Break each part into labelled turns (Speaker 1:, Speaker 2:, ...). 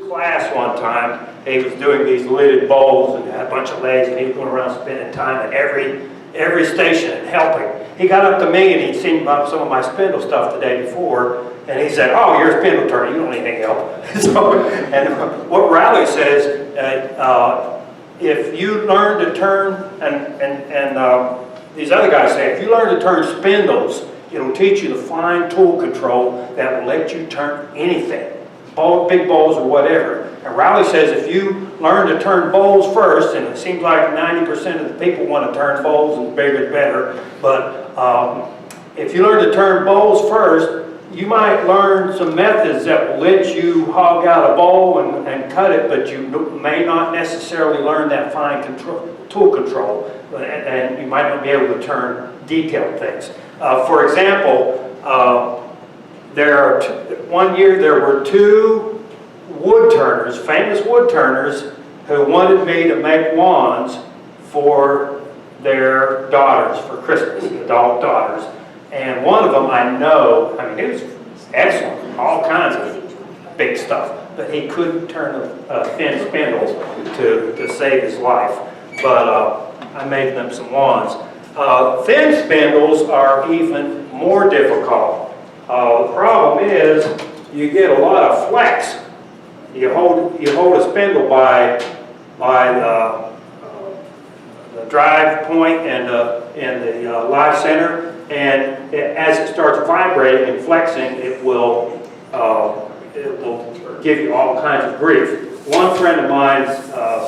Speaker 1: Class one time, he was doing these lidded bowls and had a bunch of legs, and he was going around spending time at every station and helping. He got up to me and he'd seen some of my spindle stuff the day before, and he said, "Oh, you're a spindle turner, you don't need any help." And what Riley says, if you learn to turn, and these other guys say, if you learn to turn spindles, it'll teach you the fine tool control that will let you turn anything. Big bowls or whatever. And Riley says if you learn to turn bowls first, and it seems like 90% of the people want to turn bowls, and bigger is better, but if you learn to turn bowls first, you might learn some methods that will let you hog out a bowl and cut it, but you may not necessarily learn that fine tool control, and you might not be able to turn detailed things. For example, one year there were two wood turners, famous wood turners, who wanted me to make wands for their daughters for Christmas, adult daughters. And one of them he was excellent, all kinds of big stuff, but he couldn't turn thin spindles to save his life. But I made them some wands. Thin spindles are even more difficult. The problem is you get a lot of flex. You hold a spindle by the drive point and the live center, and as it starts vibrating and flexing, it will give you all kinds of grief. One friend of mine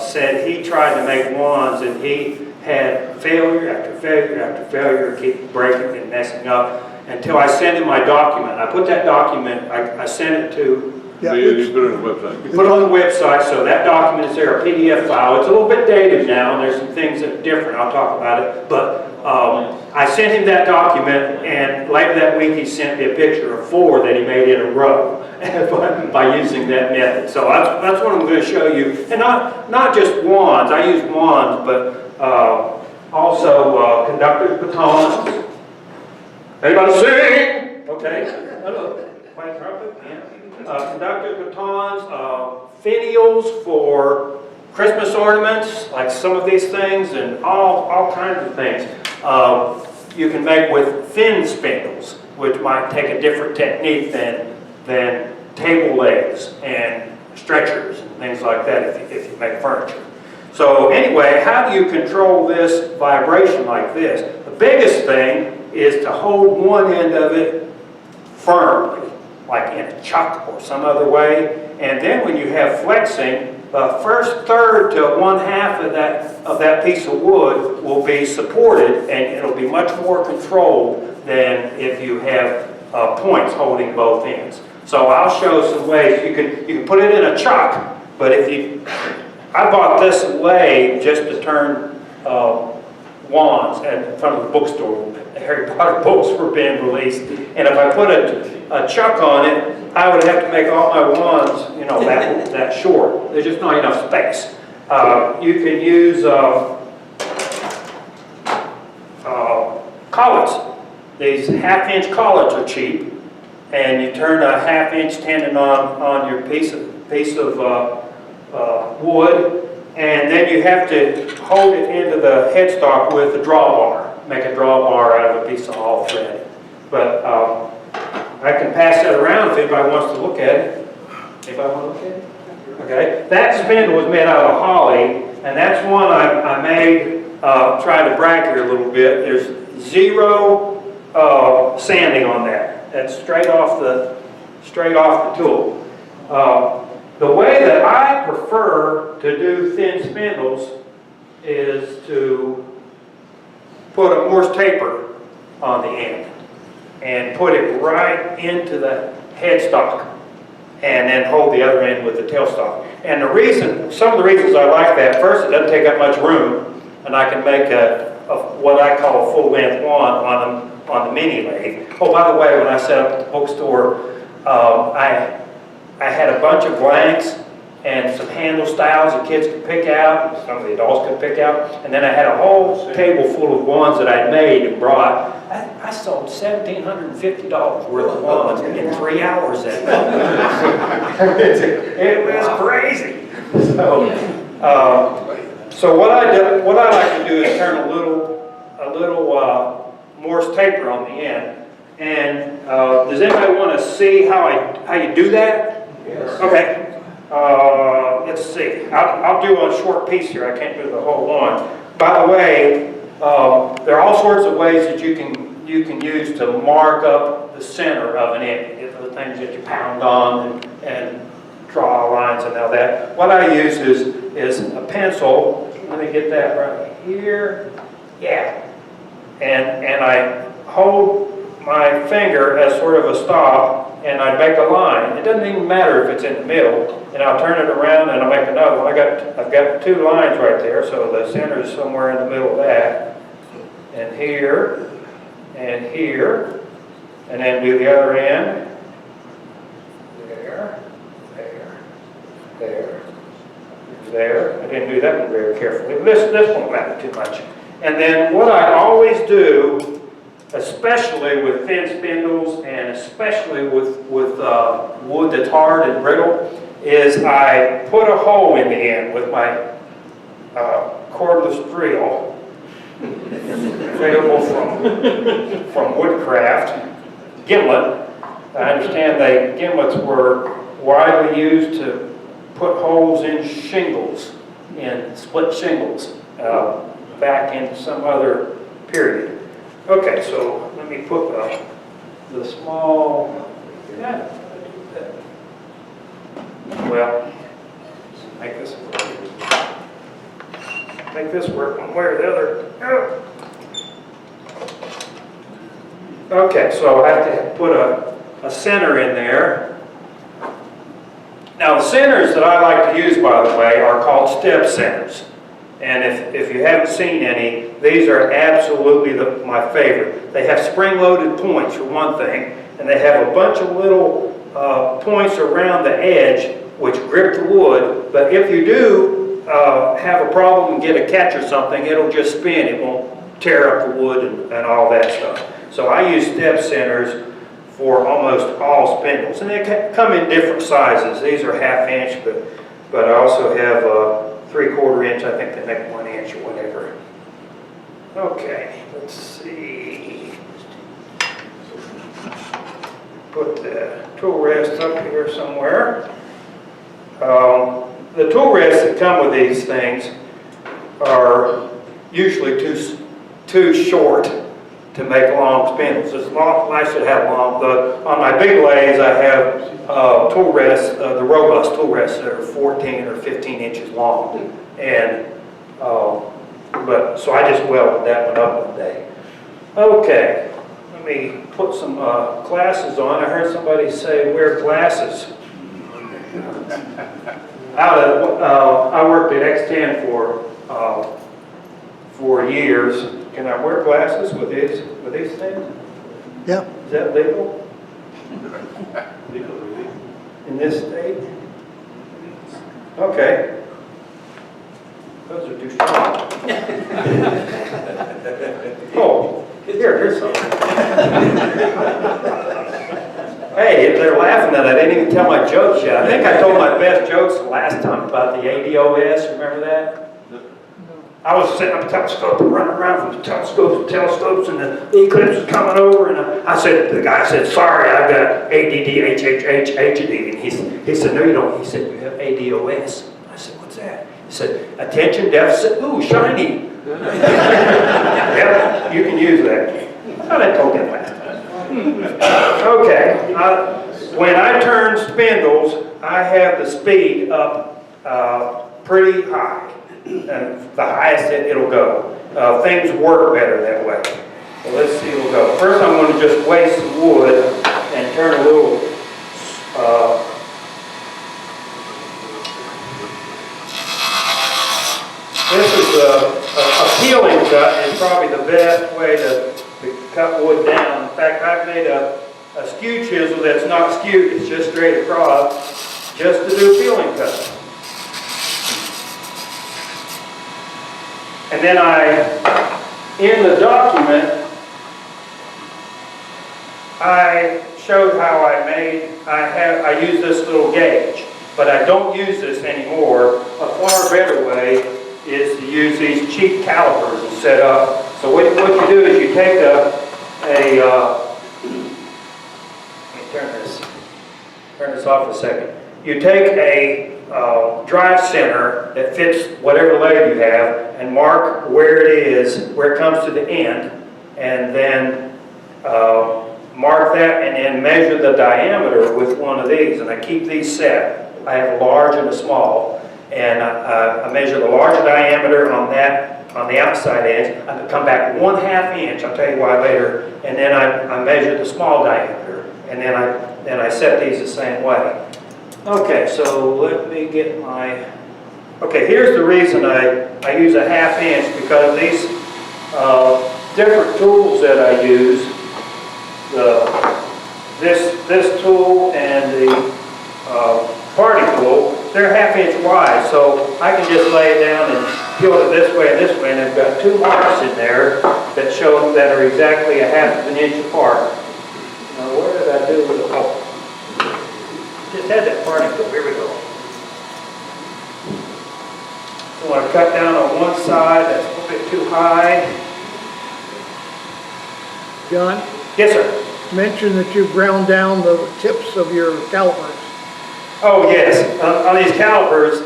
Speaker 1: said he tried to make wands and he had failure after failure after failure, keep breaking and messing up, until I sent him my document. I put that document, I sent it to...
Speaker 2: Yeah, you put it on the website.
Speaker 1: You put it on the website, so that document is there, a PDF file. It's a little bit dated now, and there's some things that are different. I'll talk about it. But I sent him that document, and later that week he sent me a picture of 4 that he made in a row by using that method. So that's what I'm going to show you. And not just wands. I use wands, but also conductor's batons. Anybody sing? Okay. Hello. Playing trumpet? Yeah. Conductor batons, finials for Christmas ornaments, like some of these things, and all kinds of things. You can make with thin spindles, which might take a different technique than table legs and stretchers and things like that if you make furniture. So anyway, how do you control this vibration like this? The biggest thing is to hold one end of it firmly, like in a chuck or some other way, and then when you have flexing, the first third to 1/2 of that piece of wood will be supported, and it'll be much more controlled than if you have points holding both ends. So I'll show some ways. You can put it in a chuck, but I bought this lathe just to turn wands in front of the bookstore. Harry Potter books were being released, and if I put a chuck on it, I would have to make all my wands, that short. There's just not enough space. You can use collets. These 1/2-inch collets are cheap, and you turn a 1/2-inch tenon on your piece of wood, and then you have to hold it into the headstock with a drawbar. Make a drawbar out of a piece of all thread. But I can pass that around if anybody wants to look at it. Anybody want to look at it? Okay. That spindle was made out of holly, and that's one I made, trying to brag here a little bit. There's 0 sanding on that. That's straight off the tool. The way that I prefer to do thin spindles is to put a Morse taper on the end and put it right into the headstock, and then hold the other end with the tailstock. And some of the reasons I like that, first, it doesn't take up much room, and I can make what I call a full-length wand on the mini lathe. Oh, by the way, when I set up at the bookstore, I had a bunch of blanks and some handle styles the kids could pick out, some of the adults could pick out, and then I had a whole table full of wands that I'd made and brought. I I sold $1,750 worth of lawns in 3 hours that day. It was crazy. So what I like to do is turn a little Morse taper on the end. And does anybody want to see how you do that? Yes. Okay. Let's see. I'll do a short piece here. I can't do the whole one. By the way, there are all sorts of ways that you can use to mark up the center of an end. The things that you pound on and draw lines and all that. What I use is a pencil. Let me get that right here. Yeah. And I hold my finger as sort of a stop, and I make a line. It doesn't even matter if it's in the middle. And I'll turn it around and I'll make another one. I've got 2 lines right there, so the center is somewhere in the middle of that. And here, and here, and then do the other end. There. I didn't do that one very carefully. This won't matter too much. And then what I always do, especially with thin spindles and especially with wood that's hard and brittle, is I put a hole in the end with my cordless drill, available from Woodcraft, gimlet. I understand that gimlets were widely used to put holes in shingles, in split shingles, back in some other period. Okay, so let me put the small, well, make this work one way or the other. Okay, so I have to put a center in there. Now the centers that I like to use, by the way, are called step centers. And if you haven't seen any, these are absolutely my favorite. They have spring-loaded points for one thing, and they have a bunch of little points around the edge which grip the wood. But if you do have a problem and get a catch or something, it'll just spin. It won't tear up the wood and all that stuff. So I use step centers for almost all spindles, and they come in different sizes. These are 1/2 inch, but I also have 3/4 inch. I think they make 1 inch or whatever. Okay, let's see. Put the tool rest up here somewhere. The tool rests that come with these things are usually too short to make long spindles. It's nice to have long. On my big lathes, I have tool rests, the robust tool rests that are 14 or 15 inches long, and so I just welded that one up one day. Okay, let me put some glasses on. I heard somebody say wear glasses. I worked at X10 for years. Can I wear glasses with these things?
Speaker 3: Yeah.
Speaker 1: Is that legal? In this state? Okay. Those are too strong. Oh, here's something. Hey, if they're laughing at it, I didn't even tell my jokes yet. I think I told my best jokes the last time about the ADOS. Remember that? I was setting up a telescope and running around from the telescopes, and the eclipse was coming over, and the guy said, sorry, I've got ADD, HHHHD. And he said, no, you don't. He said, you have ADOS. I said, what's that? He said, attention deficit, ooh, shiny. Yep, you can use that. I thought I told that last time. Okay, when I turn spindles, I have the speed up pretty high. And the highest it'll go. Things work better that way. So let's see, we'll go. First I'm going to just waste some wood and turn a little this is a peeling cut is probably the best way to cut wood down. In fact, I've made a skew chisel that's not skewed, it's just straight across, just to do peeling cuts. And then in the document, I showed how I use this little gauge, but I don't use this anymore. A far better way is to use these cheap calipers and set up. So what you do is you take let me turn this off a second. You take a drive center that fits whatever leg you have and mark where it is, where it comes to the end, and then mark that and then measure the diameter with one of these. And I keep these set. I have a large and a small, and I measure the larger diameter on the outside edge. I come back 1/2 inch, I'll tell you why later, and then I measure the small diameter, and then I set these the same way. Okay, so let me get my, okay, here's the reason I use a 1/2 inch, because these different tools that I use, this tool and the party tool, they're 1/2 inch wide, so I can just lay it down and peel it this way, and I've got 2 marks in there that show that are exactly 1/2 inch apart. Now, where did I do with the, oh, just had that party tool, here we go. So I cut down on one side, that's a little bit too high.
Speaker 3: John,
Speaker 1: Yes, sir.
Speaker 3: mention that you ground down the tips of your calipers.
Speaker 1: Oh, yes. On these calipers,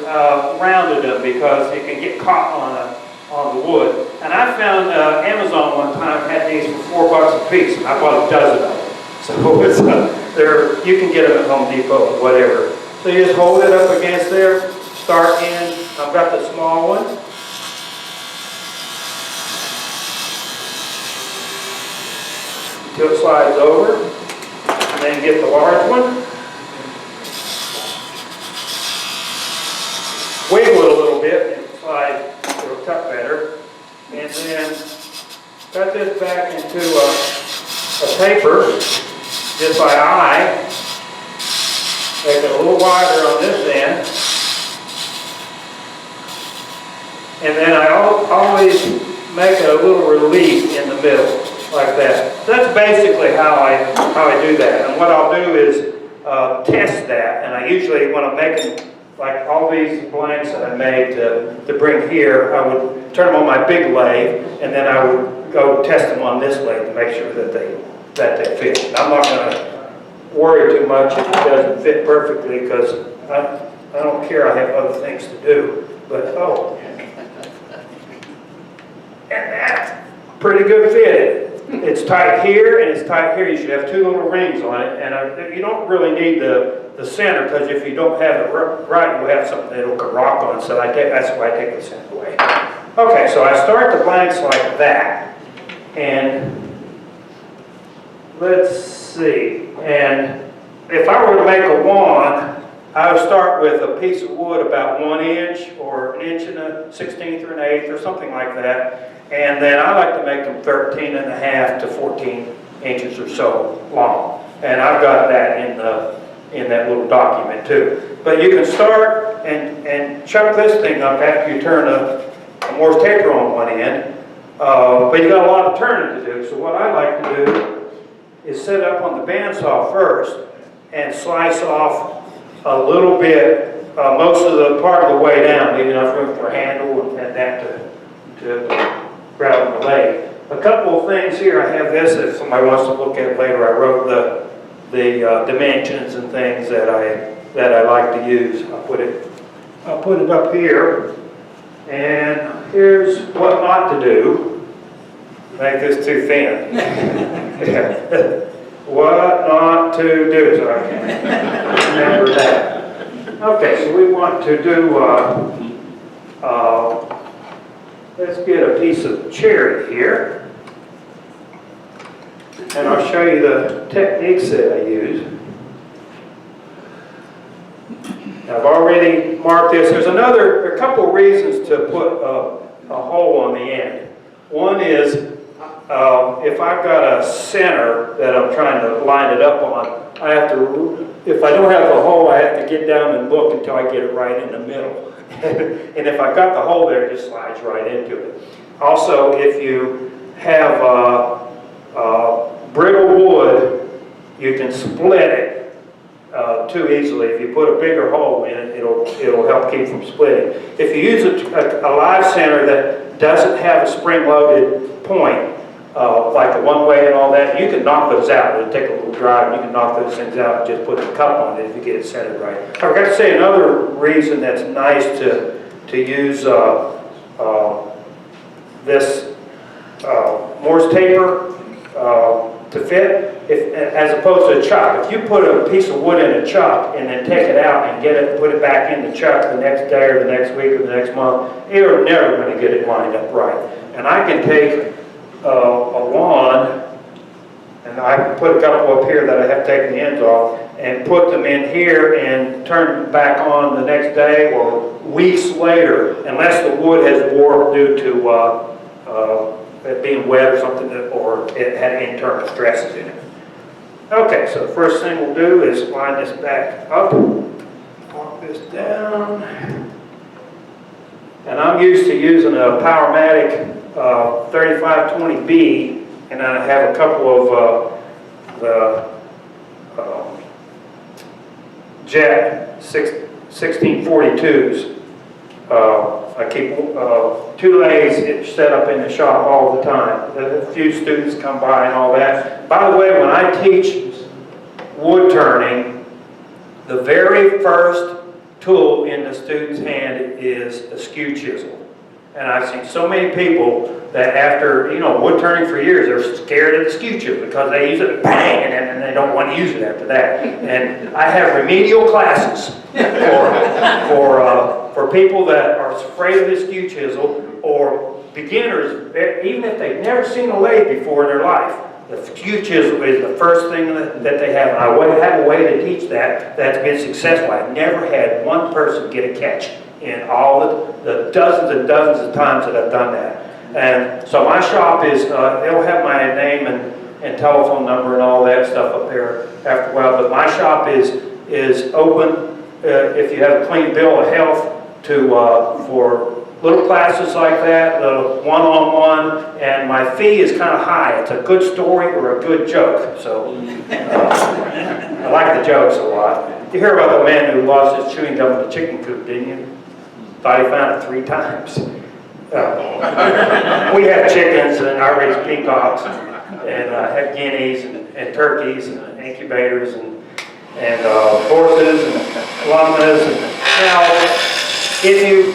Speaker 1: rounded them because it can get caught on the wood. And I found Amazon one time had these for $4 a piece. I bought a dozen of them. So it's, you can get them at Home Depot or whatever. So you just hold it up against there, start in. I've got the small one. Until it slides over. And then get the large one. Wiggle it a little bit and slide, it'll cut better. And then cut this back into a paper just by eye. Make it a little wider on this end. And then I always make a little relief in the middle, like that. So that's basically how I do that. And what I'll do is test that. And I usually, when I'm making, like all these blanks that I made to bring here, I would turn them on my big lathe, and then I would go test them on this lathe to make sure that they fit. And I'm not going to worry too much if it doesn't fit perfectly, because I don't care, I have other things to do. But oh, and that's pretty good fit. It's tight here and it's tight here. You should have 2 little rings on it, and you don't really need the center, because if you don't have it right, you'll have something that will rock on. So that's why I take the center away. Okay, so I start the blanks like that, and let's see. And if I were to make a wand, I would start with a piece of wood about 1 inch or 1 1/16 or 1/8 or something like that. And then I like to make them 13.5 to 14 inches or so long. And I've got that in that little document too. But you can start and chuck this thing up after you turn a Morse taper on one end. But you got a lot of turning to do. So what I like to do is set up on the bandsaw first and slice off a little bit, most of the part of the way down, leave enough room for a handle and that to grab on the lathe. A couple of things here. I have this, if somebody wants to look at it later. I wrote the dimensions and things that I like to use. I'll put it up here. And here's what not to do. Make this too thin. What not to do, so I can remember that. Okay, so we want to do, let's get a piece of cherry here. And I'll show you the techniques that I use. I've already marked this. There are a couple of reasons to put a hole on the end. One is, if I've got a center that I'm trying to line it up on, if I don't have a hole, I have to get down and look until I get it right in the middle. And if I've got the hole there, it just slides right into it. Also, if you have brittle wood can split it too easily. If you put a bigger hole in it, it'll help keep from splitting. If you use a live center that doesn't have a spring-loaded point, like a one-way and all that, you can knock those out. It'll take a little drive, and you can knock those things out and just put the cup on it if you get it centered right. I forgot to say another reason that's nice to use this Morse taper to fit, as opposed to a chuck. If you put a piece of wood in a chuck and then take it out and get it, put it back in the chuck the next day or the next week or the next month, you're never going to get it lined up right. And I can take a wand, and I put a couple up here that I have taken the ends off, and put them in here and turn them back on the next day or weeks later, unless the wood has warped due to it being wet or something, or it had internal stresses in it. Okay, so the first thing we'll do is line this back up, walk this down, and I'm used to using a Powermatic 3520B, and I have a couple of the Jet 1642s. I keep 2 lathes set up in the shop all the time. A few students come by and all that. By the way, when I teach wood turning, the very first tool in the student's hand is a Skew Chisel. And I've seen so many people that after, wood turning for years, they're scared of the Skew Chisel because they use it, bang, and they don't want to use it after that. And I have remedial classes for people that are afraid of the Skew Chisel, or beginners, even if they've never seen a lathe before in their life. The Skew Chisel is the first thing that they have. And I have a way to teach that's been successful. I've never had one person get a catch in all the dozens and dozens of times that I've done that. And so my shop is, they'll have my name and telephone number and all that stuff up there after a while, but my shop is open if you have a clean bill of health for little classes like that, the one-on-one, and my fee is kind of high. It's a good story or a good joke, so I like the jokes a lot. You hear about the man who lost his chewing gum in the chicken coop, didn't you? Thought he found it 3 times. We have chickens, and I raise peacocks, and have guineas and turkeys and incubators and horses and llamas. Now, if you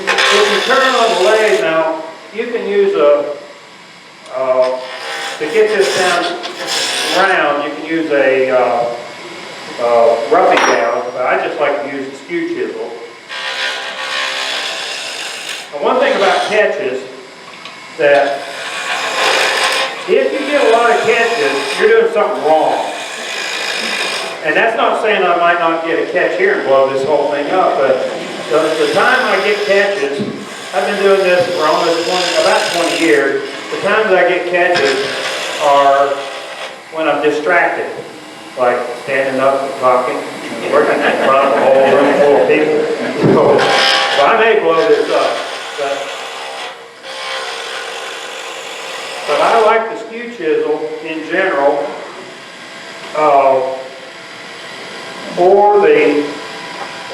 Speaker 1: turn on the lathe now, you can use to get this down round, you can use a roughing gouge, but I just like to use a Skew Chisel. And one thing about catches, that if you get a lot of catches, you're doing something wrong. And that's not saying I might not get a catch here and blow this whole thing up, but the time I get catches, I've been doing this for about 20 years. The times I get catches are when I'm distracted, like standing up and talking, working in front of a whole room full of people. So I may blow this up, but I like the Skew Chisel in general,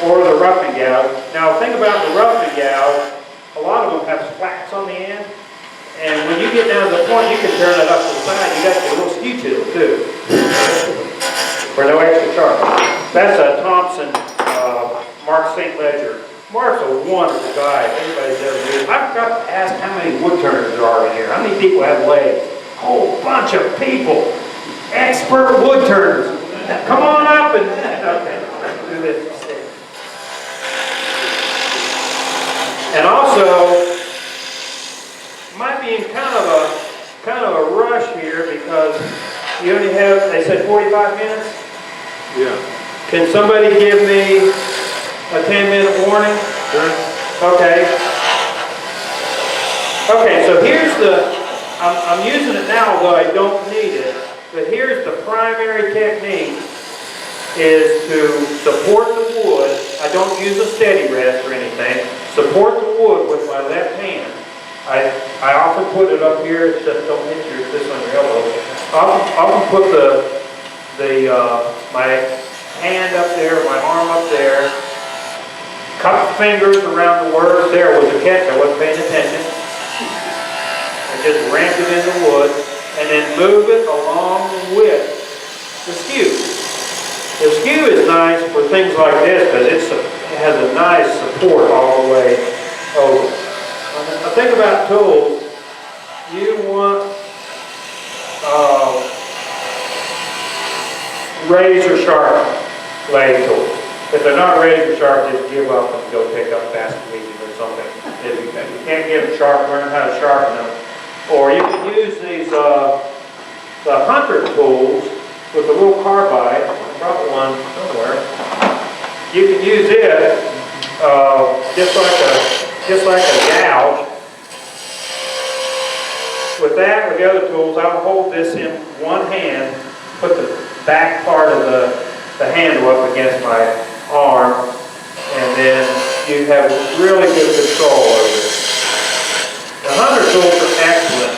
Speaker 1: or the roughing gouge. Now, the thing about the roughing gouge, a lot of them have slats on the end, and when you get down to the point, you can turn it up to the side. You got your little Skew Chisel too, for no extra charge. That's a Thompson Mark St. Ledger. Mark's a wonderful guy. Everybody's ever used. I forgot to ask how many wood turners there are in here. How many people have lathes? A whole bunch of people. Expert wood turners. Come on up and okay. Do this. And also, might be in kind of a rush here because you only have, they said 45 minutes?
Speaker 2: Yeah.
Speaker 1: Can somebody give me a 10-minute warning?
Speaker 2: Sure.
Speaker 1: Okay. Okay, so here's I'm using it now, although I don't need it, but here's the primary technique, is to support the wood. I don't use a steady rest or anything. Support the wood with my left hand. I often put it up here, it's just don't hit this on your elbow. I often put my hand up there, my arm up there, couple fingers around the words. There was a catch, I wasn't paying attention. I just rammed it in the wood, and then move it along with the skew. The skew is nice for things like this because it has a nice support all the way over. Now think about tools. You want razor sharp blade tools. If they're not razor sharp, just give up and go pick up fast weaving or something. If you can't get them sharp, learn how to sharpen them. Or you can use these the hunter tools with a little carbide. I brought one somewhere. You can use it just like a gouge. With that, with the other tools, I'll hold this in one hand, put the back part of the handle up against my arm, and then you have really good control over it. The hunter tools are excellent.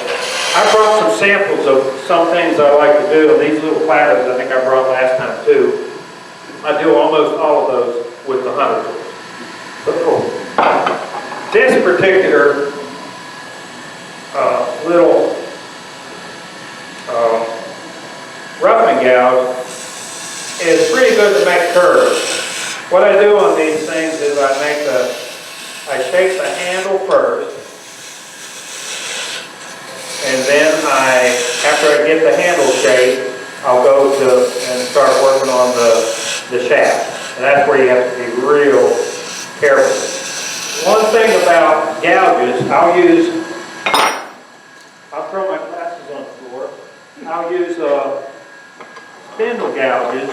Speaker 1: I brought some samples of some things I like to do, and these little platters I think I brought last time too. I do almost all of those with the hunter tools. This particular little roughing gouge is pretty good to make curves. What I do on these things is I shape the handle first, and then after I get the handle shaped, I'll go and start working on the shaft. And that's where you have to be real careful. One thing about gouges, I'll throw my glasses on the floor. I'll use spindle gouges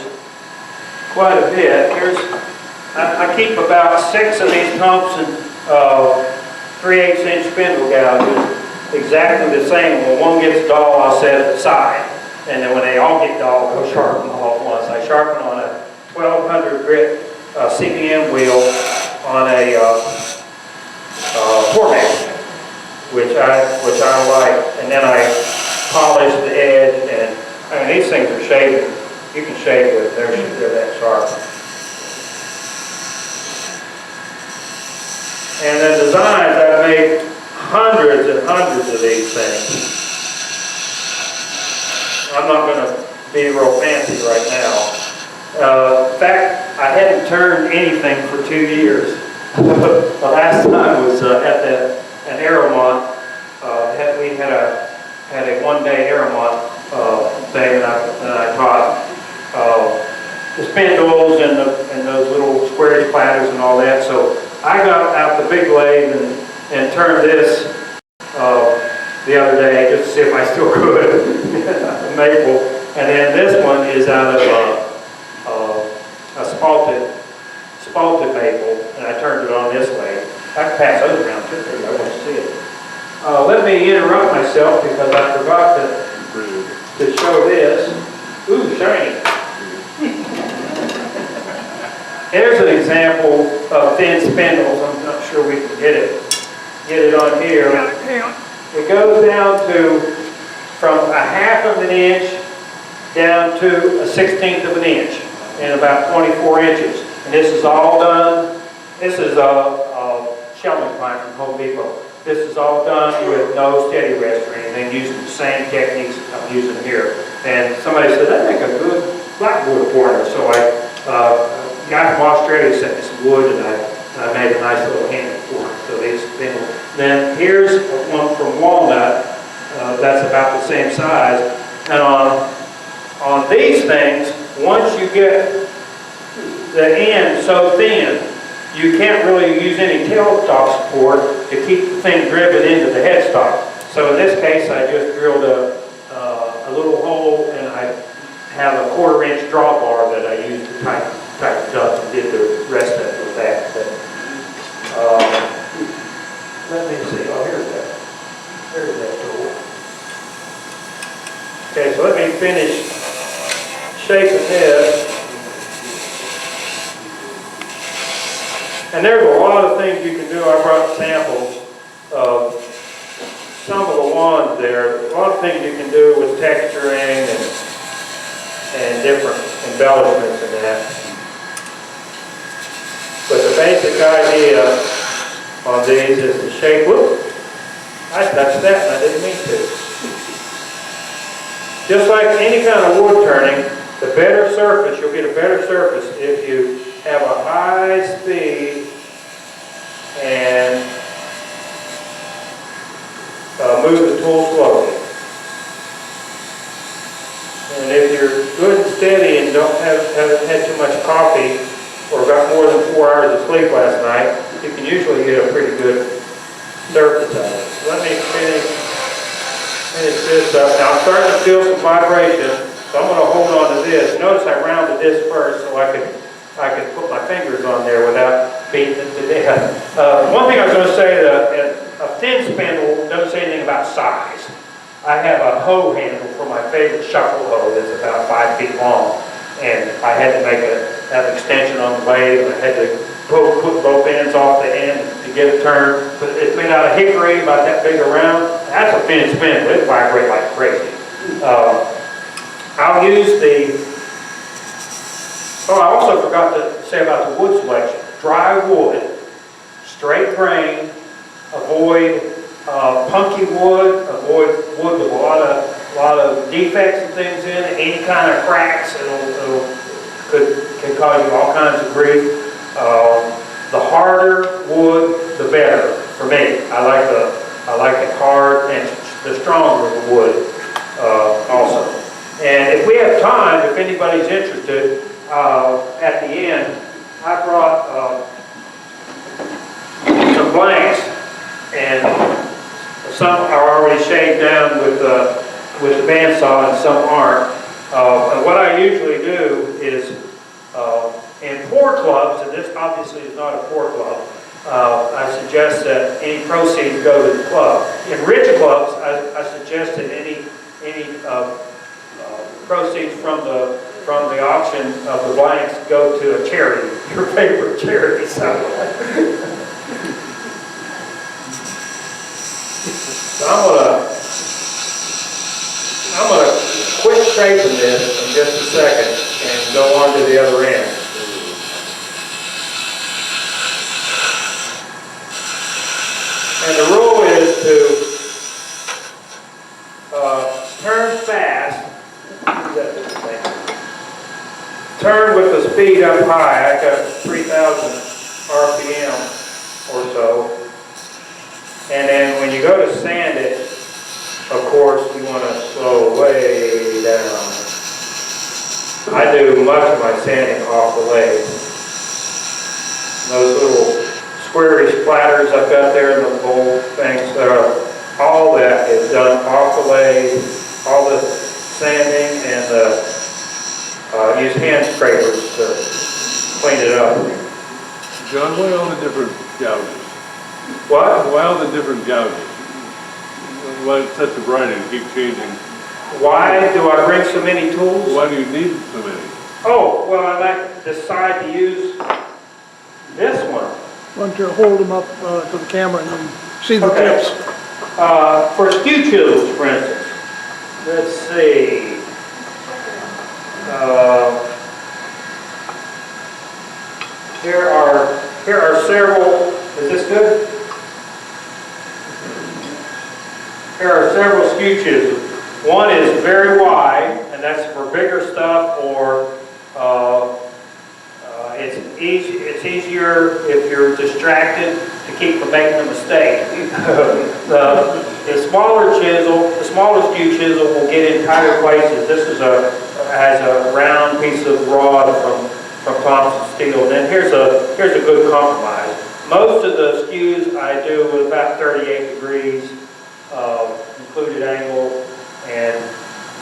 Speaker 1: quite a bit. I keep about 6 of these Thompson 3/8" spindle gouges, exactly the same. When one gets dull, I'll set it aside. And then when they all get dull, I'll sharpen them all at once. I sharpen on a 1200 grit CBM wheel on a format, which I like. And then I polish the edge, and I mean, these things are shaving. You can shave with them. They're that sharp. And the designs, I've made hundreds and hundreds of these things. I'm not going to be real fancy right now. In fact, I hadn't turned anything for 2 years. The last time was at an Aeromont. We had a one-day Aeromont thing, and I taught the Spindles and those little squarish platters and all that. So I got out the big lathe and turned this the other day just to see if I still could. Maple. And then this one is out of a spalted maple, and I turned it on this way. I can pass those around too, I want to see it. Let me interrupt myself because I forgot to show this. Ooh, shiny. Here's an example of thin spindles. I'm not sure we can get it on here. It goes down to from a 1/2 of an inch down to a 1/16 of an inch and about 24 inches. And this is all done. This is a shelving plant from Home Depot. This is all done with no steady rest or anything, using the same techniques I'm using here. And somebody said, "That'd make a good blackboard pointer." So a guy from Australia sent me some wood, and I made a nice little handle for it. So these things. Then here's one from walnut. That's about the same size. And on these things, once you get the end so thin, you can't really use any tailstock support to keep the thing driven into the headstock. So in this case, I just drilled a little hole, and I have a 1/4 inch drawbar that I used to tighten it up, and did the rest of it with that. But, let me see. Oh, here's that tool. Okay, so let me finish shaping this. And there's a lot of things you can do. I brought samples of some of the wands there. A lot of things you can do with texturing and embellishments in that. But the basic idea on these is to shape, whoop, I touched that and I didn't mean to. Just like any kind of wood turning, the better surface, you'll get a better surface if you have a high speed and move the tool slowly. And if you're good and steady and haven't had too much coffee or got more than 4 hours of sleep last night, you can usually get a pretty good surface out of it. So let me finish this up. Now I'm starting to feel some vibration, so I'm going to hold on to this. Notice I rounded this first so I could put my fingers on there without beating it to death. One thing I was going to say, a thin spindle doesn't say anything about size. I have a hoe handle for my favorite shuffle hoe that's about 5 feet long, and I had to make an extension on the blade, and I had to put both ends off the end to get it turned. But it's made out of hickory, about that big around. That's a thin spindle. It vibrates like crazy. I'll use the. Oh, I also forgot to say about the wood selection. Dry wood, straight grain, avoid punky wood, avoid wood with a lot of defects and things in it, any kind of cracks, can cause you all kinds of grief. The harder wood, the better for me. I like it hard, and the stronger the wood also. And if we have time, if anybody's interested, at the end, I brought some blanks, and some are already shaved down with the bandsaw, and some aren't. And what I usually do is, in pour clubs, and this obviously is not a pour club, I suggest that any proceeds go to the club. In rich clubs, I suggest that any proceeds from the auction of the blanks go to a charity, your favorite charity. So I'm gonna quit shaping this in just a second and go on to the other end. And the rule is to turn fast. Turn with the speed up high. I got 3,000 RPM or so. And then when you go to sand it, of course, you want to slow way down. I do much of my sanding off the lathe. Those little squarish splatters I've got there in the bowl things, all that is done off the lathe, all the sanding, and use hand scrapers to clean it up.
Speaker 2: John, why all the different gouges?
Speaker 1: What?
Speaker 2: Why all the different gouges? Why such a variety and keep changing?
Speaker 1: Why do I bring so many tools?
Speaker 2: Why do you need so many?
Speaker 1: Oh, well, I might decide to use this one.
Speaker 3: Why don't you hold them up to the camera and then see the
Speaker 1: Okay.
Speaker 3: tips?
Speaker 1: For skew chisels, for instance. Let's see. Here are several. Is this good? Here are several skew chisels. One is very wide, and that's for bigger stuff, or it's easier if you're distracted to keep from making a mistake. The smaller chisel, the smallest skew chisel will get in tighter places. This has a round piece of rod from Thompson steel. And then here's a good compromise. Most of the skews I do with about 38 degrees included angle, and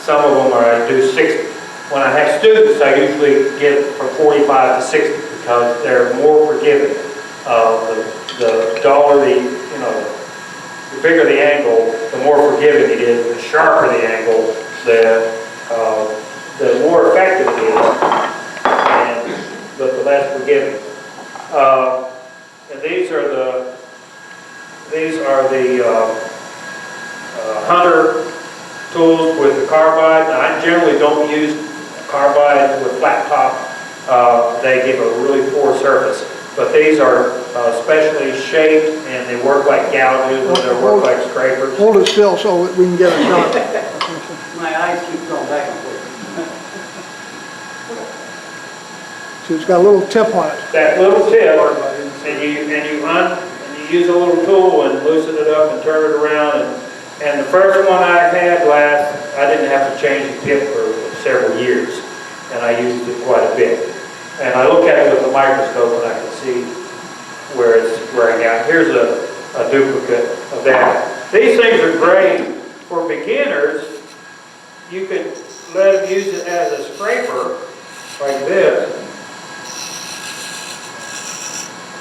Speaker 1: some of them I do 60. When I have students, I usually get from 45 to 60 because they're more forgiving. The duller the bigger the angle, the more forgiving it is. The sharper the angle, the more effective it is, but the less forgiving. And these are the hunter tools with the carbide. Now, I generally don't use carbide with flat top, they give a really poor surface. But these are specially shaped and they work like gouges and they work like scrapers.
Speaker 3: Hold it still so we can get a shot.
Speaker 4: My eyes keep going back and forth.
Speaker 3: So it's got a little tip on it.
Speaker 1: That little tip, and you use a little tool and loosen it up and turn it around. And the first one I had last, I didn't have to change the tip for several years, and I used it quite a bit. And I look at it with a microscope and I can see where it's wearing out. Here's a duplicate of that. These things are great for beginners. You could let them use it as a scraper, like this,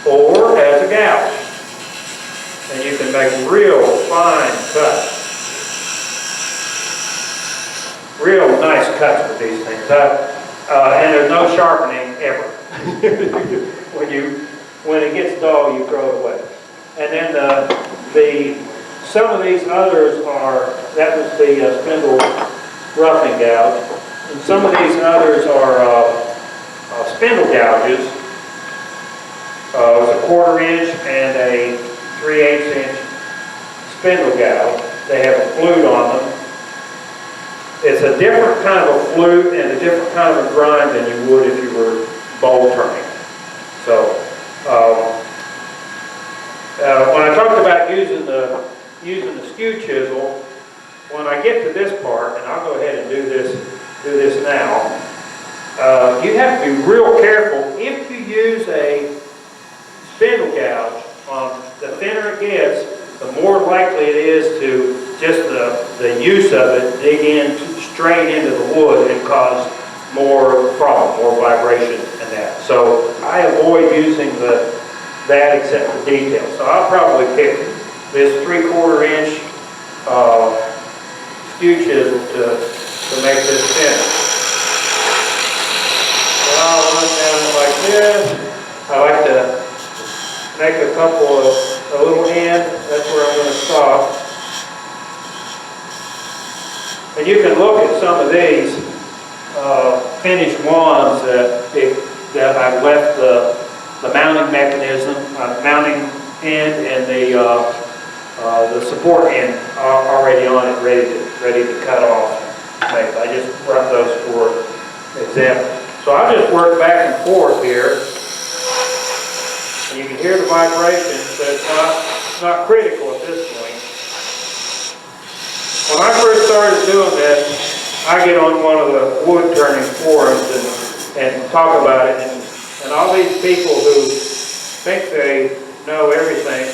Speaker 1: or as a gouge. And you can make real fine cuts. Real nice cuts with these things. And there's no sharpening ever. When it gets dull, you throw it away. And then some of these others are, that was the spindle roughing gouge. And some of these others are spindle gouges. It was a 1/4 inch and a 3/8 inch spindle gouge. They have a flute on them. It's a different kind of a flute and a different kind of a grind than you would if you were bowl turning. So, when I talked about using the Skew Chisel, when I get to this part, and I'll go ahead and do this now, you have to be real careful. If you use a spindle gouge, the thinner it gets, the more likely it is to just the use of it dig in straight into the wood and cause more problem, more vibration and that. So I avoid using that except for detail. So I'll probably pick this 3/4 inch Skew Chisel to make this thinner. So I'll run down it like this. I like to make a couple of a little end. That's where I'm going to stop. And you can look at some of these finished ones that I've left the mounting mechanism, mounting end, and the support end already on it, ready to cut off. I just brought those for example. So I'll just work back and forth here. And you can hear the vibration, but it's not critical at this point. When I first started doing this, I get on one of the wood turning forums and talk about it, and all these people who think they know everything,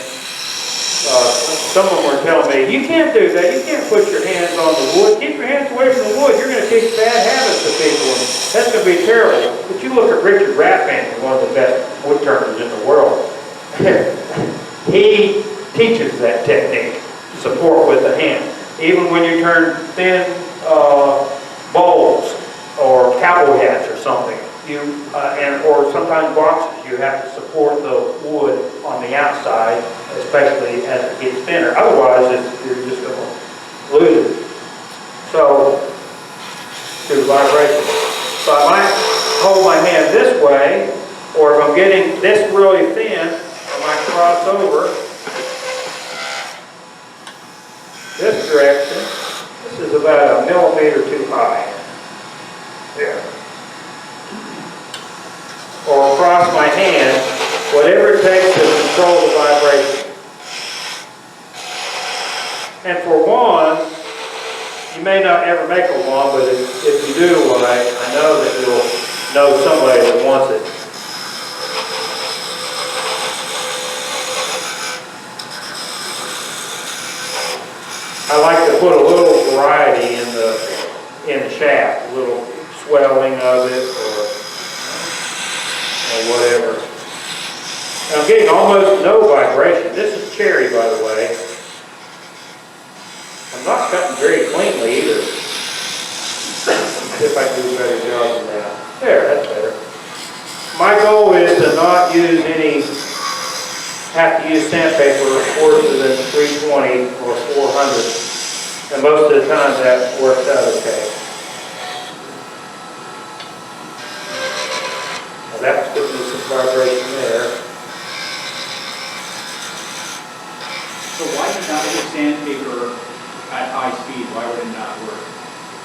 Speaker 1: some of them were telling me, you can't do that, you can't put your hands on the wood, keep your hands away from the wood, you're going to teach bad habits to people, and that's going to be terrible. But you look at Richard Ratman, one of the best wood turners in the world. He teaches that technique, support with the hand. Even when you turn thin bowls or cowboy hats or something, or sometimes boxes, you have to support the wood on the outside, especially as it gets thinner. Otherwise, you're just going to lose it. So, through vibration. So I might hold my hand this way, or if I'm getting this really thin, I might cross over this direction. This is about 1 millimeter too high. There. Or across my hand, whatever it takes to control the vibration. And for wands, you may not ever make a wand, but if you do one, I know that you'll know somebody that wants it. I like to put a little variety in the shaft, a little swelling of it or whatever. And I'm getting almost no vibration. This is cherry, by the way. I'm not cutting very cleanly either. See if I can do a better job than that. There, that's better. My goal is to not use have to use sandpaper coarser than 320 or 400. And most of the time that works out okay.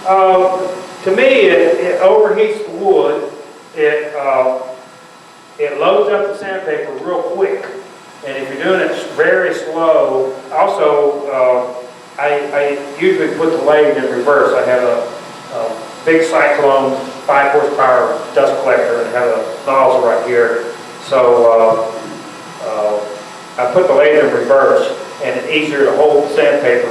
Speaker 1: To me, it overheats the wood. It loads up the sandpaper real quick. And if you're doing it very slow, also, I usually put the lathe in reverse. I have a big Cyclone 5 horsepower dust collector and have a nozzle right here. So I put the lathe in reverse, and it's easier to hold sandpaper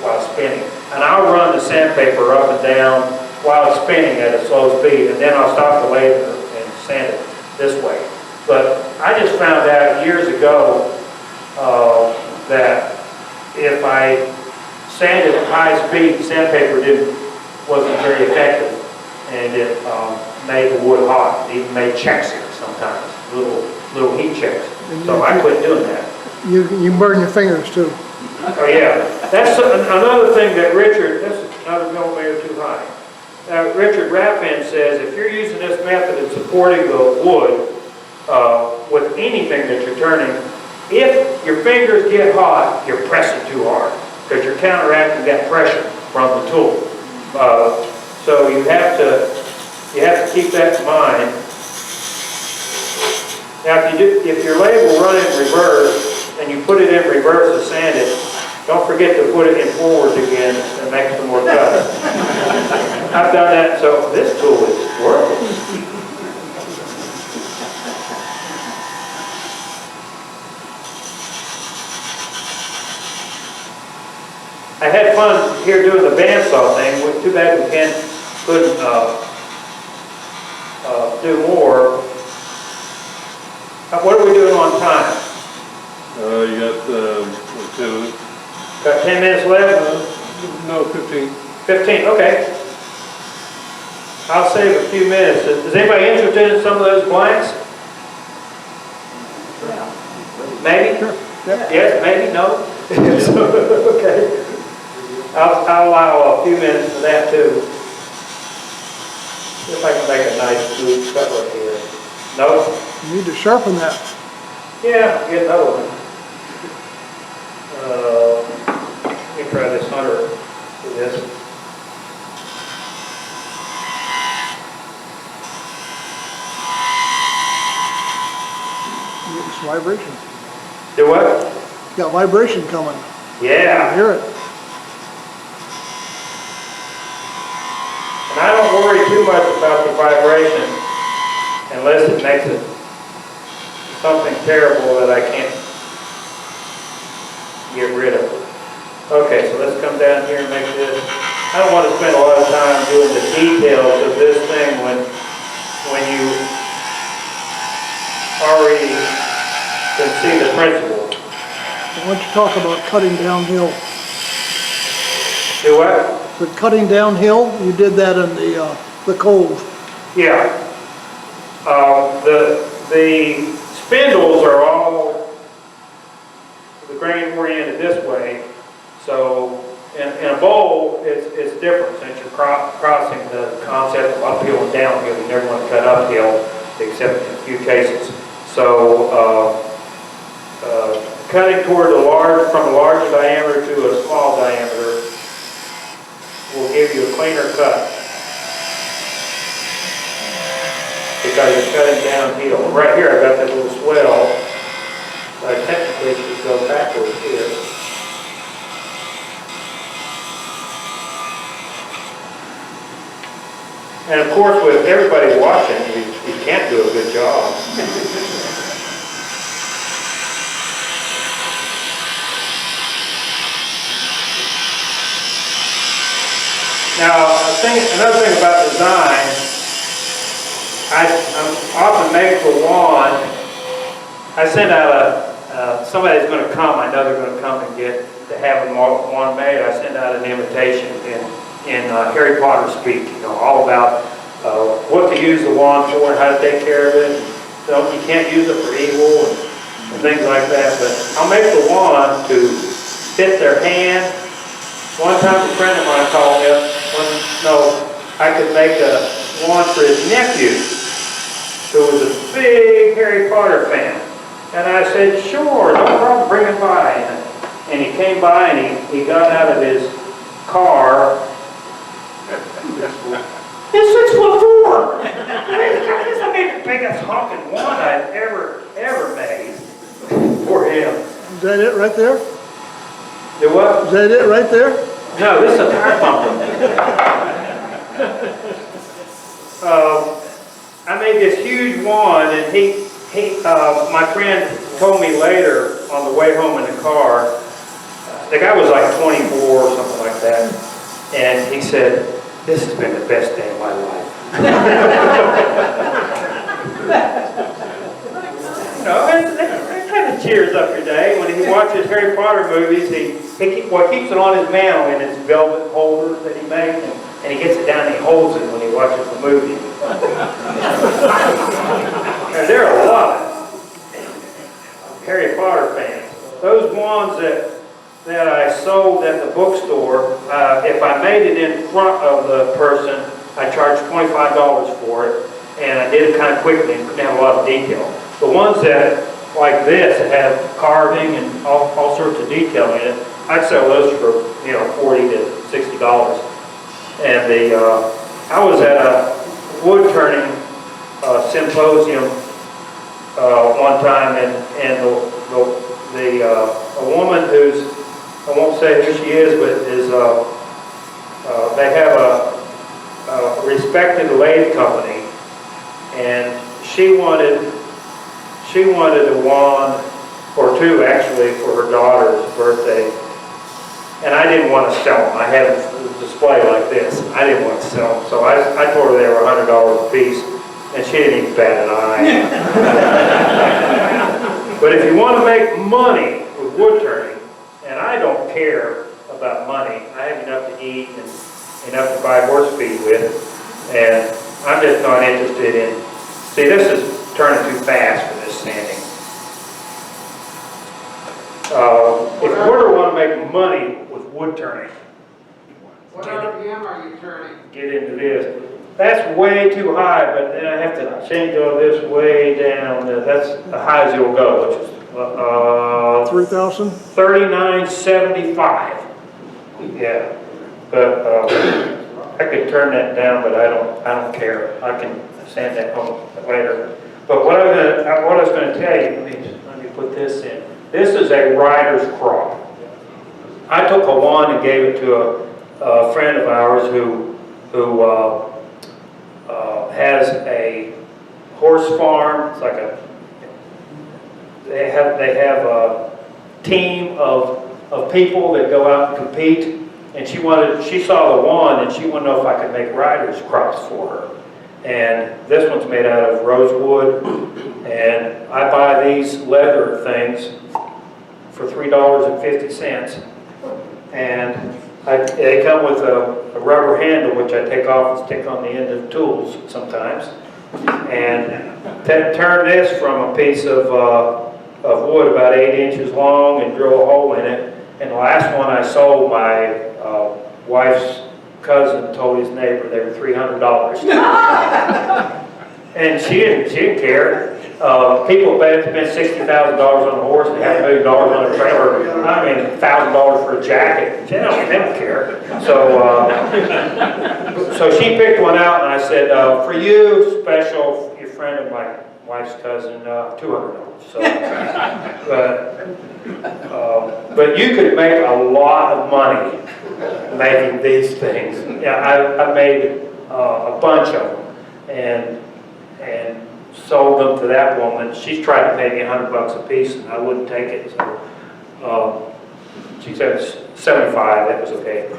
Speaker 1: while spinning. And I'll run the sandpaper up and down while it's spinning at a slow speed, and then I'll stop the lathe and sand it this way. But I just found out years ago that if I sanded at high speed, sandpaper wasn't very effective, and it made the wood hot. It even made checks in it sometimes, little heat checks. So I quit doing that.
Speaker 3: You burn your fingers too.
Speaker 1: Oh yeah, that's another thing that Richard. This is another millimeter too high. Richard Raffin says if you're using this method of supporting the wood with anything that you're turning, if your fingers get hot, you're pressing too hard because you're counteracting that pressure from the tool. So you have to keep that in mind. Now, if your lathe will run in reverse and you put it in reverse to sand it, don't forget to put it in forward again and make some more cuts. I've done that, so this tool is working. I had fun here doing the bandsaw thing. Too bad we couldn't do more. What are we doing on time?
Speaker 2: You got 10 minutes?
Speaker 1: Got 10 minutes left?
Speaker 2: No, 15.
Speaker 1: 15, okay. I'll save a few minutes. Is anybody interested in some of those blanks? Maybe?
Speaker 3: Sure. Yeah.
Speaker 1: Yes, maybe, no? Okay. I'll allow a few minutes for that too. See if I can make a nice smooth cover here. No?
Speaker 3: You need to sharpen that.
Speaker 1: Yeah, get another one. Let me try this 100 for this.
Speaker 3: You get this vibration.
Speaker 1: Do what?
Speaker 3: You got vibration coming.
Speaker 1: Yeah.
Speaker 3: I hear it.
Speaker 1: And I don't worry too much about the vibration unless it makes it something terrible that I can't get rid of. Okay, so let's come down here and make this. I don't want to spend a lot of time doing the details of this thing when you already can see the principle.
Speaker 3: Why don't you talk about cutting downhill?
Speaker 1: Do what?
Speaker 3: The cutting downhill, you did that in the cove.
Speaker 1: Yeah. The spindles are all the grain oriented this way. So in a bowl, it's different since you're crossing the concept of uphill and downhill. You never want to cut uphill, except in a few cases. So cutting toward from a large diameter to a small diameter will give you a cleaner cut because you're cutting downhill. Right here, I've got that little swell. I technically should go backwards here. And of course, with everybody watching, you can't do a good job. Now, another thing about design, I'm often make for one. I send out somebody's going to come. I know they're going to come and to have one made. I send out an invitation in Harry Potter speak. All about what to use the wand for and how to take care of it. So you can't use it for evil and things like that. But I'll make the wand to fit their hand. One time a friend of mine called me up. I could make a wand for his nephew, who was a big Harry Potter fan. And I said, sure, no problem, bring him by. And he came by and he got out of his car It's 6'4". I made the biggest honking one I've ever made for him.
Speaker 3: Is that it right there?
Speaker 1: The what?
Speaker 3: Is that it right there?
Speaker 1: No, this is a tire bumper. I made this huge one, and my friend told me later on the way home in the car, the guy was like 24 or something like that, and he said, "This has been the best day of my life." You know, it kind of cheers up your day. When he watches Harry Potter movies, he keeps it on his mantle in his velvet holder that he made, and he gets it down and he holds it when he watches the movie. And there are a lot of Harry Potter fans. Those ones that I sold at the bookstore, if I made it in front of the person, I charged $25 for it, and I did it kind of quickly and didn't have a lot of detail. The ones that, like this, that have carving and all sorts of detail in it, I'd sell those for, $40 to $60. And I was at a wood turning symposium one time, and a woman who's, I won't say who she is, but they have a respected lathe company, and she wanted a wand, or two actually, for her daughter's birthday, and I didn't want to sell them. I had a display like this. I didn't want to sell them, so I told her they were $100 a piece, and she didn't even bat an eye. But if you want to make money with wood turning, and I don't care about money, I have enough to eat and enough to buy horse feed with, and I'm just not interested in, see, this is turning too fast for this sanding. If you ever want to make money with wood turning,
Speaker 5: What RPM are you turning?
Speaker 1: get into this. That's way too high, but then I have to change all this way down. That's the high as you'll go, which is
Speaker 3: 3,000?
Speaker 1: 3975. Yeah, but I could turn that down, but I don't care. I can sand that home later. But what I was going to tell you, let me put this in. This is a rider's crop. I took a wand and gave it to a friend of ours who has a horse farm. It's like they have a team of people that go out and compete, and she saw the wand and she wanted to know if I could make rider's crops for her. And this one's made out of rosewood, and I buy these leather things for $3.50, and they come with a rubber handle which I take off and stick on the end of tools sometimes, and turn this from a piece of wood about 8 inches long and drill a hole in it. And the last one I sold, my wife's cousin told his neighbor they were $300. And she didn't care. People spend $60,000 on a horse and $500,000 on a trailer. I mean, $1,000 for a jacket. They don't care. So she picked one out, and I said, for you, special, your friend of my wife's cousin, $200. So, but you could make a lot of money making these things. Yeah, I made a bunch of them, and sold them to that woman. She's tried to pay me $100 a piece, and I wouldn't take it. So she said 75. That was okay.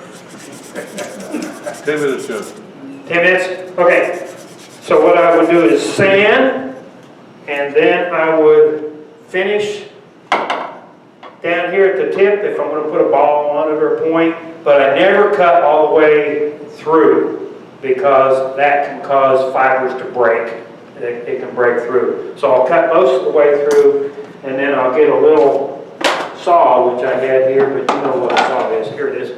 Speaker 2: 10 minutes, Jeff.
Speaker 1: 10 minutes? Okay. So what I would do is sand, and then I would finish down here at the tip if I'm going to put a ball on it or a point, but I never cut all the way through because that can cause fibers to break. It can break through. So I'll cut most of the way through, and then I'll get a little saw, which I had here, but you know what a saw is. Here it is.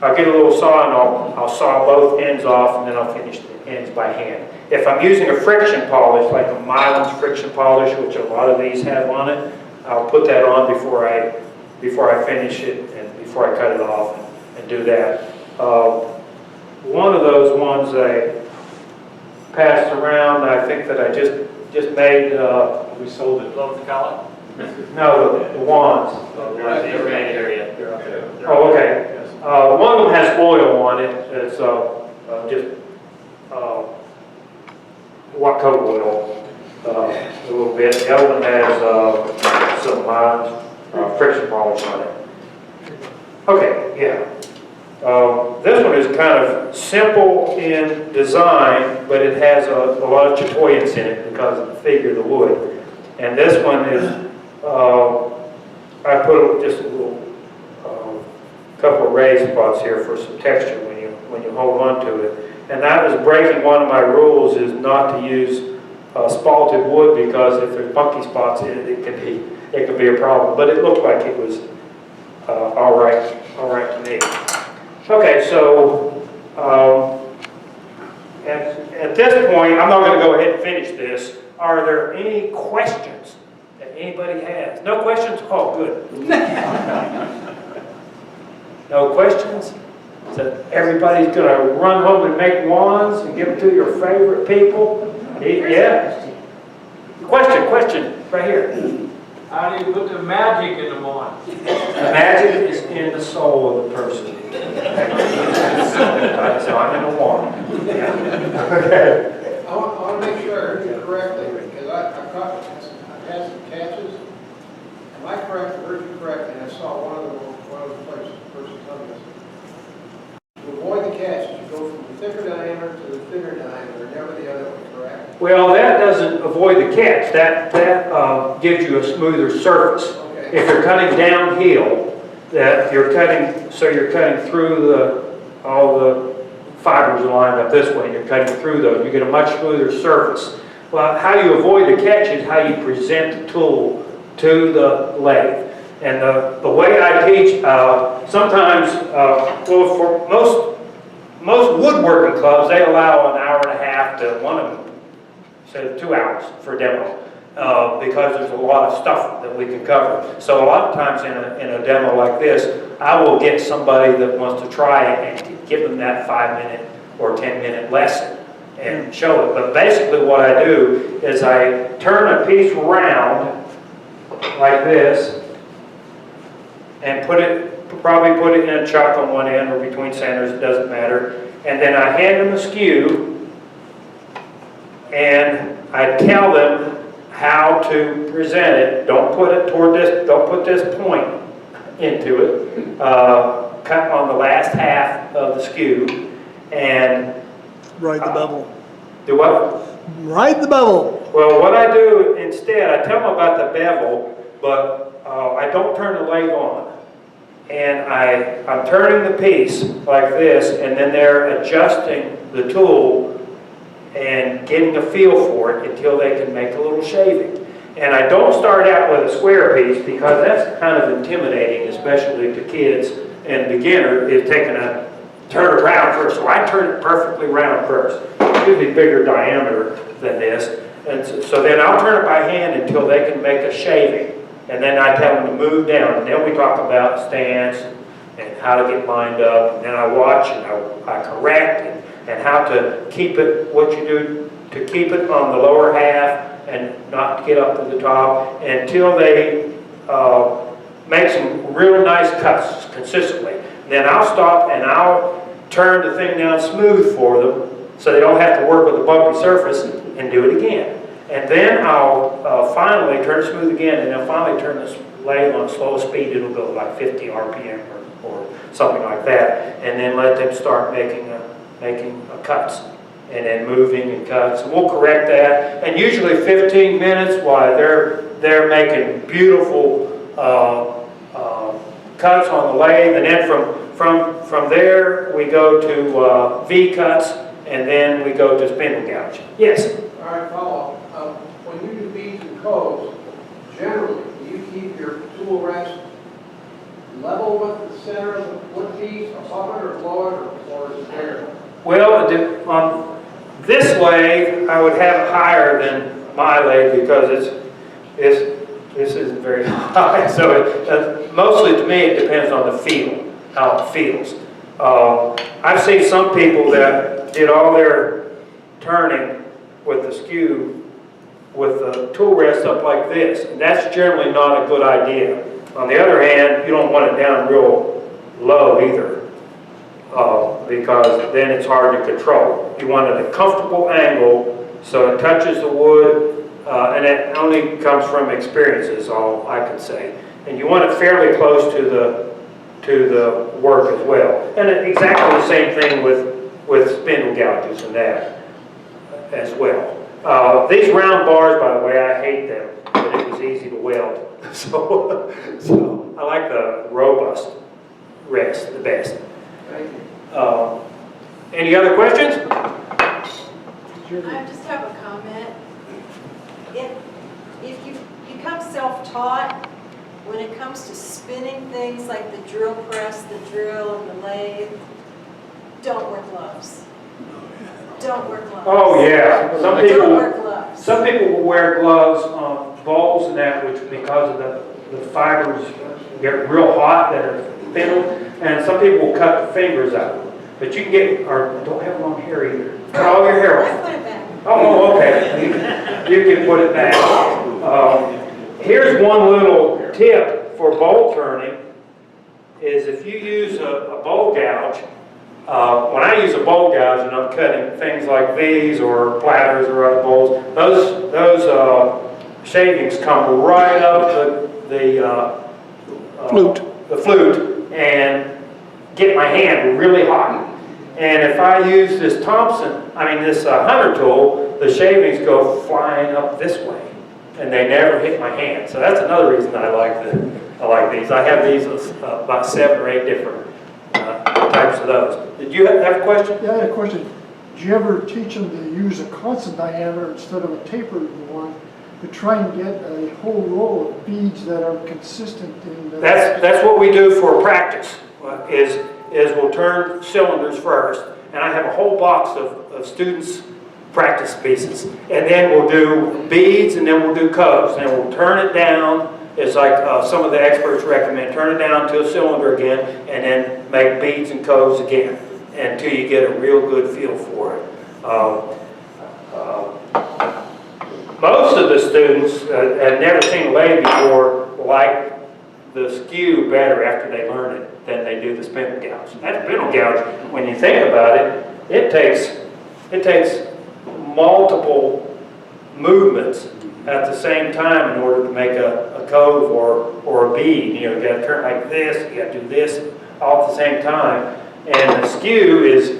Speaker 1: I'll get a little saw, and I'll saw both ends off, and then I'll finish the ends by hand. If I'm using a friction polish, like a Milan's friction polish, which a lot of these have on it, I'll put that on before I finish it and before I cut it off and do that. one of those ones I passed around, I think that I just made,
Speaker 2: We sold it.
Speaker 6: Love the collar?
Speaker 1: no, the wands.
Speaker 6: They're right area. They're up there.
Speaker 1: Oh, okay. One of them has oil on it. It's just what coat oil, a little bit. The other one has some mild friction polish on it. Okay, yeah. This one is kind of simple in design, but it has a lot of chatoyance in it because of the figure of the wood. And this one is, I put just a little couple of raised spots here for some texture when you hold on to it. And that was breaking one of my rules, is not to use spalted wood, because if there's funky spots in it, it could be a problem. But it looked like it was all right to me. Okay, so at this point, I'm not going to go ahead and finish this. Are there any questions that anybody has? No questions? Oh, good. No questions? So everybody's going to run home and make wands and give them to your favorite people? Yeah. Question, right here.
Speaker 5: How do you put the magic in the wand?
Speaker 1: The magic is in the soul of the person. So I'm in a wand. Okay.
Speaker 5: I want to make sure I heard you correctly, because I've had some catches. Am I correct, I heard you correctly, and I saw one of the places the person told me. To avoid the catches, you go from the thicker diameter to the thinner diameter, never the other way, correct?
Speaker 1: Well, that doesn't avoid the catch. That gives you a smoother surface.
Speaker 5: Okay.
Speaker 1: If you're cutting downhill, you're cutting through all the fibers lined up this way. You're cutting through those. You get a much smoother surface. Well, how you avoid the catch is how you present the tool to the lathe. And the way I teach, sometimes, well, for most woodworking clubs, they allow an hour and a half to one of them, say 2 hours for demo, because there's a lot of stuff that we can cover. So a lot of times in a demo like this, I will get somebody that wants to try it and give them that 5-minute or 10-minute lesson and show it. But basically what I do is I turn a piece around like this, and probably put it in a chuck on one end or between centers, it doesn't matter. And then I hand them a skew, and I tell them how to present it. Don't put it toward this, don't put this point into it. Cut on the last half of the skew, and
Speaker 3: Ride the bevel.
Speaker 1: do what?
Speaker 3: Ride the bevel.
Speaker 1: Well, what I do instead, I tell them about the bevel, but I don't turn the lathe on. And I'm turning the piece like this, and then they're adjusting the tool and getting a feel for it until they can make a little shaving. And I don't start out with a square piece, because that's kind of intimidating, especially to kids and beginner, is taking a turn it around first. So I turn it perfectly round first. It's usually bigger diameter than this. And so then I'll turn it by hand until they can make a shaving. And then I tell them to move down. And then we talk about stance and how to get lined up. And then I watch and I correct and how to keep it, what you do to keep it on the lower half and not to get up to the top until they make some real nice cuts consistently. Then I'll stop and I'll turn the thing down smooth for them so they don't have to work with a bumpy surface, and do it again. And then I'll finally turn it smooth again, and I'll finally turn this lathe on slow speed. It'll go like 50 RPM or something like that, and then let them start making cuts, and then moving and cuts. And we'll correct that. And usually 15 minutes while they're making beautiful cuts on the lathe, and then from there we go to V cuts, and then we go to spindle gouge. Yes.
Speaker 5: All right, follow up. When you do beads and coves, generally, do you keep your tool rest level with the center of the wood piece, above it or below it, or is it there?
Speaker 1: Well, on this lathe, I would have it higher than my lathe, because this isn't very high. So mostly to me, it depends on the feel, how it feels. I've seen some people that did all their turning with the skew with the tool rest up like this, and that's generally not a good idea. On the other hand, you don't want it down real low either, because then it's hard to control. You want it at a comfortable angle so it touches the wood, and it only comes from experience is all I can say. And you want it fairly close to the work as well. And exactly the same thing with spindle gouges and that as well. These round bars, by the way, I hate them, but it was easy to weld. So I like the robust rest the best. Any other questions?
Speaker 7: I just have a comment. If you become self-taught, when it comes to spinning things like the drill press, the drill, and the lathe, don't wear gloves. Don't wear gloves.
Speaker 1: Oh yeah,
Speaker 7: Don't wear gloves.
Speaker 1: some people will wear gloves on bowls and that, which because of the fibers get real hot that are spindled, and some people will cut the fingers out. But you can get, or don't have long hair either. Cut all your hair
Speaker 7: Let's
Speaker 1: off.
Speaker 7: put it back.
Speaker 1: Oh, okay. You can put it back. Here's one little tip for bowl turning, is if you use a bowl gouge, when I use a bowl gouge and I'm cutting things like these or platters or other bowls, those shavings come right up the flute and get my hand really hot. And if I use this this Hunter tool, the shavings go flying up this way, and they never hit my hand. So that's another reason I like these. I have these about 7 or 8 different types of those. Did you have a question?
Speaker 3: Yeah, I had a question. Did you ever teach them to use a constant diameter instead of a tapered one to try and get a whole row of beads that are consistent in the...
Speaker 1: That's what we do for practice, is we'll turn cylinders first, and I have a whole box of students' practice pieces, and then we'll do beads, and then we'll do coves, and then we'll turn it down. It's like some of the experts recommend, turn it down to a cylinder again, and then make beads and coves again, until you get a real good feel for it. Most of the students had never seen a lathe before like the skew better after they learn it than they do the spindle gouge. That spindle gouge, when you think about it, it takes multiple movements at the same time in order to make a cove or a bead. You know, you got to turn like this, you got to do this all at the same time. And the skew is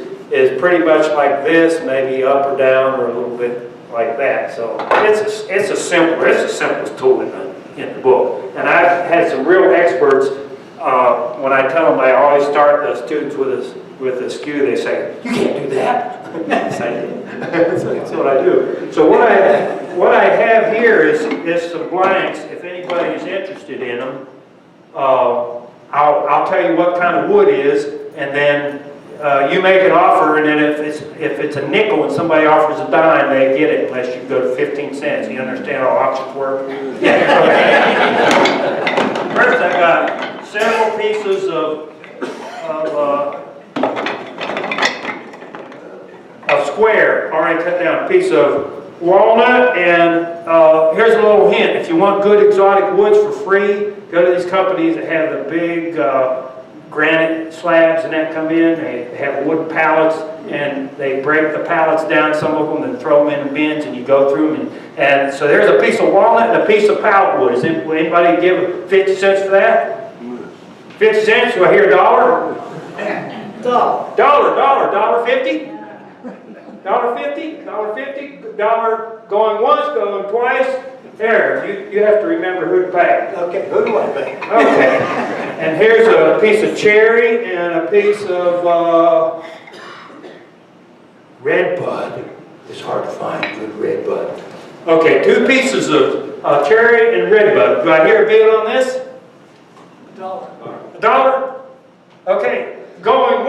Speaker 1: pretty much like this, maybe up or down or a little bit like that. So it's the simplest tool in the book. And I've had some real experts. When I tell them, I always start the students with a skew. They say, "You can't do that." That's what I do. So what I have here is some blanks. If anybody is interested in them, I'll tell you what kind of wood is, and then you make an offer, and then if it's a nickel and somebody offers a dime, they get it unless you go to 15 cents. You understand how auctions work? First, I got several pieces of square, already cut down, a piece of walnut, and here's a little hint. If you want good exotic woods for free, go to these companies that have the big granite slabs and that come in. They have wood pallets, and they break the pallets down, some of them, and throw them in the bins, and you go through them. And so there's a piece of walnut and a piece of pallet wood. Will anybody give 50 cents for that? 50 cents? Do I hear $1? $1.50? $1.50? $1 going once, going twice. There, you have to remember who to pay.
Speaker 5: Okay, who do I pay?
Speaker 1: Okay. And here's a piece of cherry and a piece of red bud. It's hard to find good red bud. Okay, 2 pieces of cherry and red bud. Do I hear a bid on this? $1. $1? Okay. Going,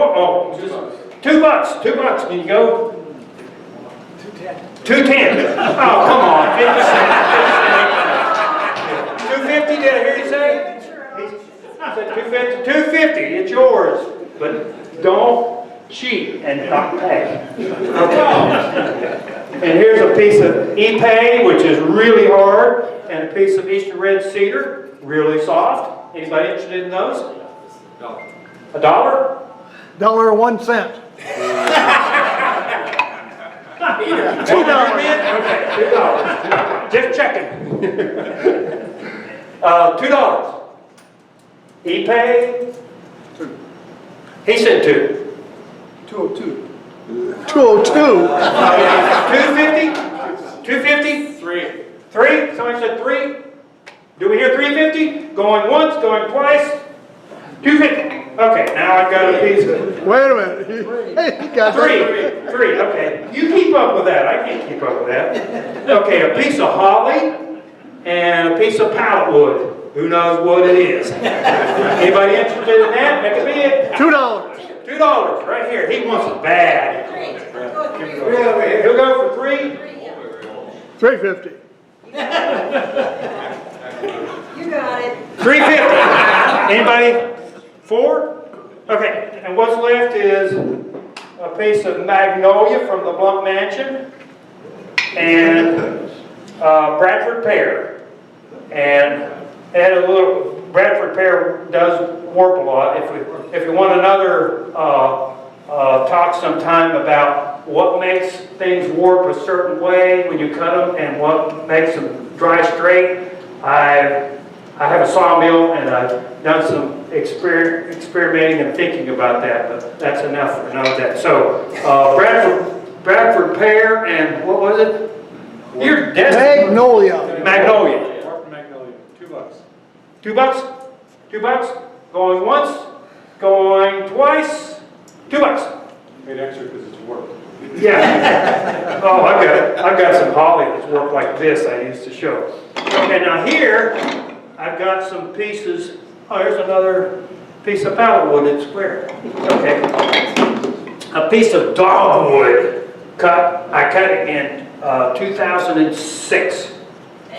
Speaker 1: just $2. $2. Can you go? $2.10. $2.10. Oh, come on. 50 cents. $2.50, did I hear you say? He said $2.50. $2.50. It's yours. But Don't cheat and not pay. Okay. And here's a piece of epay, which is really hard, and a piece of Eastern red cedar, really soft. Anybody interested in those? $1?
Speaker 3: $1.01.
Speaker 1: $2. Okay, $2. Just checking. $2. Epay. He said 2.
Speaker 3: 202.
Speaker 1: 250? 250? 3. Somebody said 3. Do we hear 350? Going once, going twice. 250. Okay, now I've got a piece of
Speaker 3: Wait a minute. Hey, you got
Speaker 1: 3. 3. Okay, you keep up with that. I can't keep up with that. Okay, a piece of holly and a piece of pallet wood. Who knows what it is? Anybody interested in that? Make a bid.
Speaker 3: $2.
Speaker 1: $2 right here. He wants it bad.
Speaker 7: 3.
Speaker 1: He'll go for 3.
Speaker 3: $3.50.
Speaker 7: You got it.
Speaker 1: $3.50. Anybody? 4? Okay, and what's left is a piece of magnolia from the Blunt Mansion and Bradford pear. And it had a little, Bradford pear does warp a lot. If you want another talk sometime about what makes things warp a certain way when you cut them and what makes them dry straight, I have a sawmill and I've done some experimenting and thinking about that, but that's enough for another day. So Bradford pear and what was it? You're destined.
Speaker 3: Magnolia.
Speaker 1: Magnolia.
Speaker 2: Magnolia, $2.
Speaker 1: $2? $2? Going once, going twice, $2.
Speaker 2: Paid extra because it's work.
Speaker 1: Yeah. Oh, I've got some holly that's worked like this I used to show. Okay, now here, I've got some pieces. Oh, here's another piece of pallet wood that's square. Okay. A piece of dogwood I cut it in 2006.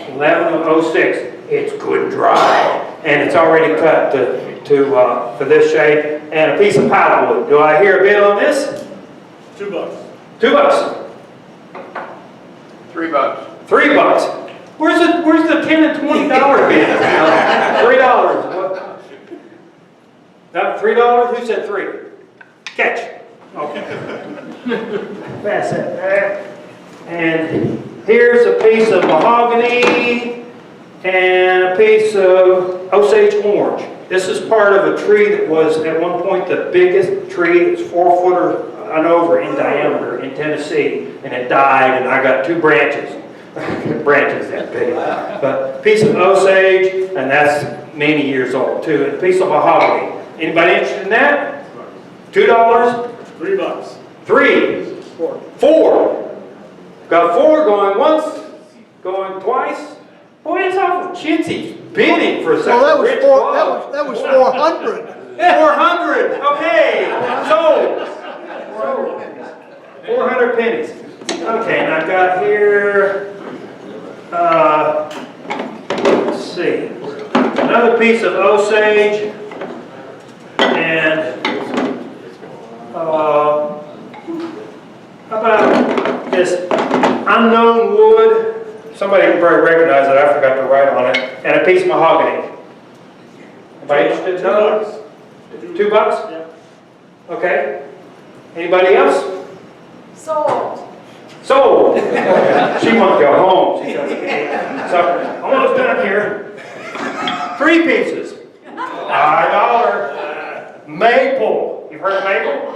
Speaker 1: 1106. It's good and dry. And it's already cut for this shape. And a piece of pallet wood. Do I hear a bid on this?
Speaker 2: $2.
Speaker 1: $2.
Speaker 5: $3.
Speaker 1: $3. Where's the $10 and $20 bid? $3. What? That $3? Who said 3? Catch. Okay. Pass that back. And here's a piece of mahogany and a piece of Osage orange. This is part of a tree that was at one point the biggest tree. It's 4 foot and over in diameter in Tennessee, and it died, and I got 2 branches. Branches that big. But a piece of Osage, and that's many years old too, and a piece of mahogany. Anybody interested in that? $2?
Speaker 2: $3.
Speaker 1: 3. 4. Got 4 going once, going twice. Boy, it's awful chintzy bidding for such
Speaker 3: Well,
Speaker 1: a rich log.
Speaker 3: that was 400.
Speaker 1: 400. Okay, sold. 400 pennies. Okay, and I've got here, let's see, another piece of Osage, and how about this unknown wood? Somebody can probably recognize it. I forgot to write on it. And a piece of mahogany. Anybody interested in those? $2?
Speaker 2: Yeah.
Speaker 1: Okay. Anybody else?
Speaker 7: Sold.
Speaker 1: Sold. She wants to go home. She's so almost done here. 3 pieces. $5. Maple. You've heard of maple?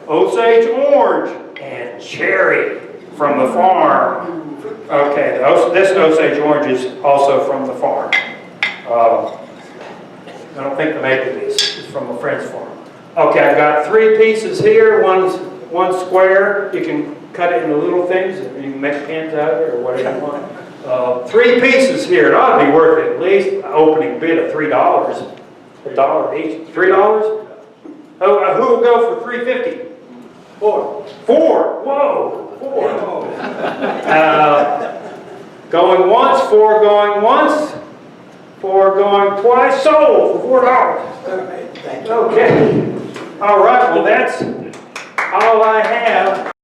Speaker 1: Osage orange and cherry from the farm. Okay, this Osage orange is also from the farm. I don't think the maple is. It's from a friend's farm. Okay, I've got 3 pieces here. One square. You can cut it into little things. You can make pins out of it or whatever you want. 3 pieces here. It ought to be worth at least an opening bid of $3. $1 each. $3? Oh, who will go for $3.50? 4. 4. Whoa. 4. Going once, 4 going once, 4 going twice, sold for $4. Okay. All right, well, that's all I have.